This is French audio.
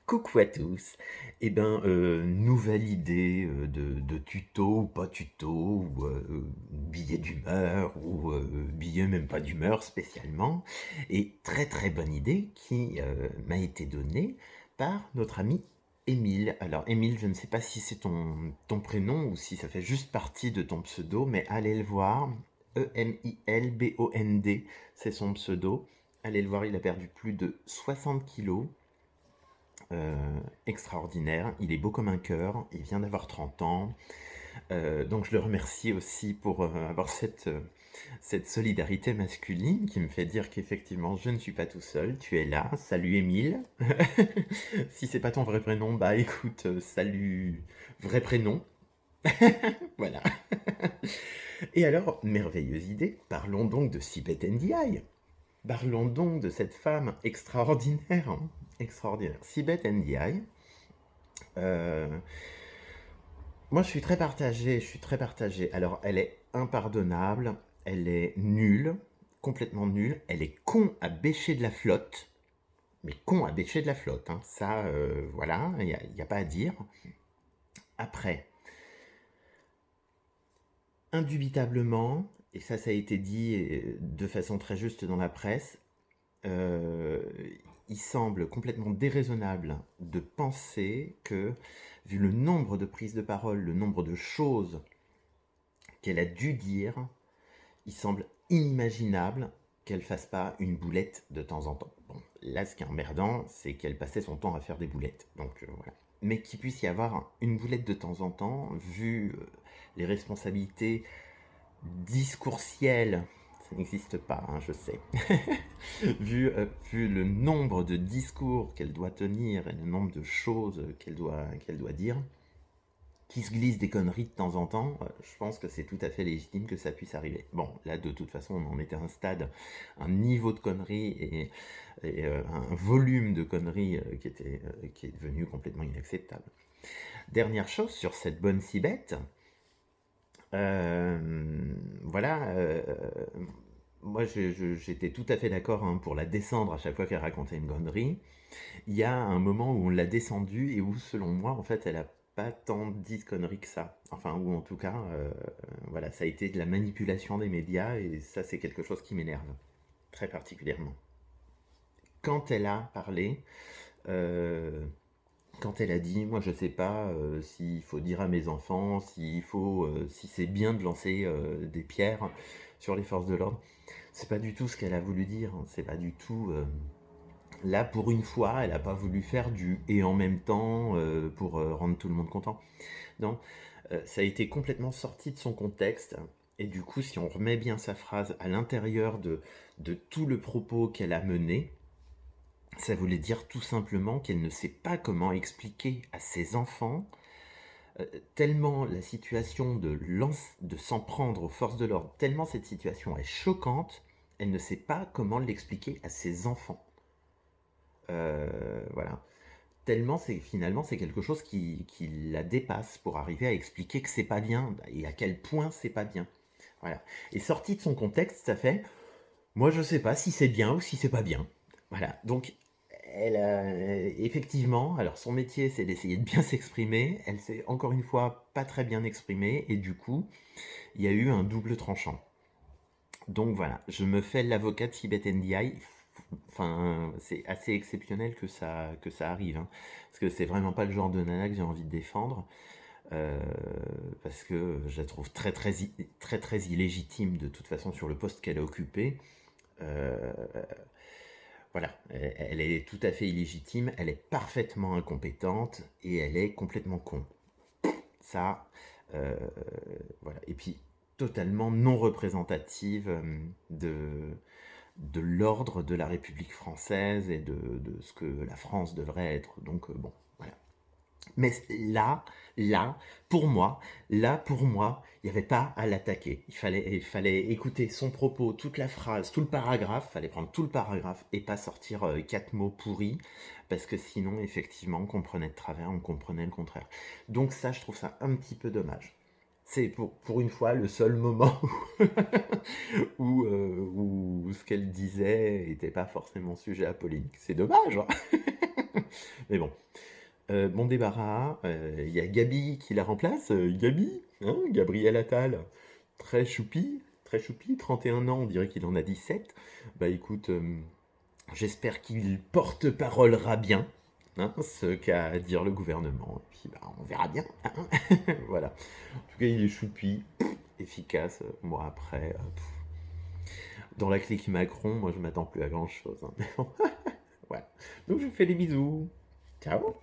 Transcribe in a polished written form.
Coucou à tous. Nouvelle idée, de tuto ou pas tuto ou, billet d'humeur ou, billet même pas d'humeur spécialement et très, très bonne idée qui, m'a été donnée par notre ami Émile. Alors Émile, je ne sais pas si c'est ton prénom ou si ça fait juste partie de ton pseudo, mais allez le voir. Emilbond, c'est son pseudo. Allez le voir, il a perdu plus de 60 kilos. Extraordinaire, il est beau comme un cœur, il vient d'avoir 30 ans, donc je le remercie aussi pour avoir cette solidarité masculine qui me fait dire qu'effectivement je ne suis pas tout seul, tu es là, salut Émile. Si c'est pas ton vrai prénom, bah écoute, salut vrai prénom, voilà. Et alors, merveilleuse idée, parlons donc de Sibeth Ndiaye. Parlons donc de cette femme extraordinaire, hein, extraordinaire. Sibeth Ndiaye. Euh, Moi, je suis très partagé, je suis très partagé. Alors, elle est impardonnable, elle est nulle, complètement nulle, elle est con à bêcher de la flotte, mais con à bêcher de la flotte, hein. Ça, voilà, il y a pas à dire. Après, indubitablement, et ça a été dit de façon très juste dans la presse, euh, il semble complètement déraisonnable de penser que, vu le nombre de prises de parole, le nombre de choses qu'elle a dû dire, il semble inimaginable qu'elle fasse pas une boulette de temps en temps. Bon, là, ce qui est emmerdant, c'est qu'elle passait son temps à faire des boulettes. Donc voilà. Mais qu'il puisse y avoir une boulette de temps en temps, vu les responsabilités discoursielles, ça n'existe pas, hein, je sais. Vu le nombre de discours qu'elle doit tenir et le nombre de choses qu'elle doit dire, qui se glisse des conneries de temps en temps, je pense que c'est tout à fait légitime que ça puisse arriver. Bon, là, de toute façon, on en était à un stade, un niveau de conneries et un volume de conneries qui est devenu complètement inacceptable. Dernière chose sur cette bonne cibette, voilà, moi j'étais tout à fait d'accord, hein, pour la descendre à chaque fois qu'elle racontait une connerie. Il y a un moment où on l'a descendue et où, selon moi, en fait, elle a pas tant dit de conneries que ça. Enfin, ou en tout cas, voilà, ça a été de la manipulation des médias et ça, c'est quelque chose qui m'énerve très particulièrement. Quand elle a parlé, euh, quand elle a dit, moi, je sais pas s'il faut dire à mes enfants, si c'est bien de lancer des pierres sur les forces de l'ordre, c'est pas du tout ce qu'elle a voulu dire. Hein. C'est pas du tout. Là, pour une fois, elle n'a pas voulu faire du et en même temps pour rendre tout le monde content. Non, ça a été complètement sorti de son contexte. Et du coup, si on remet bien sa phrase à l'intérieur de tout le propos qu'elle a mené, ça voulait dire tout simplement qu'elle ne sait pas comment expliquer à ses enfants, euh, tellement la situation de s'en prendre aux forces de l'ordre, tellement cette situation est choquante, elle ne sait pas comment l'expliquer à ses enfants. Voilà. Tellement finalement c'est quelque chose qui la dépasse pour arriver à expliquer que c'est pas bien et à quel point c'est pas bien. Voilà. Et sorti de son contexte, ça fait moi je sais pas si c'est bien ou si c'est pas bien. Voilà. Donc elle a, effectivement, alors son métier c'est d'essayer de bien s'exprimer. Elle s'est encore une fois pas très bien exprimée et du coup il y a eu un double tranchant. Donc voilà, je me fais l'avocat de Sibeth Ndiaye. Enfin, c'est assez exceptionnel que ça arrive, hein. Parce que c'est vraiment pas le genre de nana que j'ai envie de défendre. euh, Parce que je la trouve très très, très très illégitime de toute façon sur le poste qu'elle a occupé. Euh, voilà, elle est tout à fait illégitime, elle est parfaitement incompétente et elle est complètement con. Ça, euh, voilà. Et puis totalement non représentative de l'ordre de la République française et de ce que la France devrait être. Donc bon, voilà. Mais là, pour moi, il n'y avait pas à l'attaquer. Il fallait écouter son propos, toute la phrase, tout le paragraphe. Il fallait prendre tout le paragraphe et pas sortir quatre mots pourris, parce que sinon, effectivement, on comprenait de travers, on comprenait le contraire. Donc ça, je trouve ça un petit peu dommage. C'est pour une fois le seul moment où ce qu'elle disait n'était pas forcément sujet à polémique. C'est dommage, hein. Mais bon. Bon débarras, il y a Gabi qui la remplace, Gabi, hein, Gabriel Attal, très choupi, 31 ans, on dirait qu'il en a 17. Bah écoute, j'espère qu'il porte-parolera bien, hein, ce qu'a à dire le gouvernement. Et puis bah, on verra bien, hein. Voilà. En tout cas, il est choupi, efficace. Moi après, dans la clique Macron, moi je m'attends plus à grand chose, hein. Mais bon, voilà. Donc je vous fais des bisous. Ciao.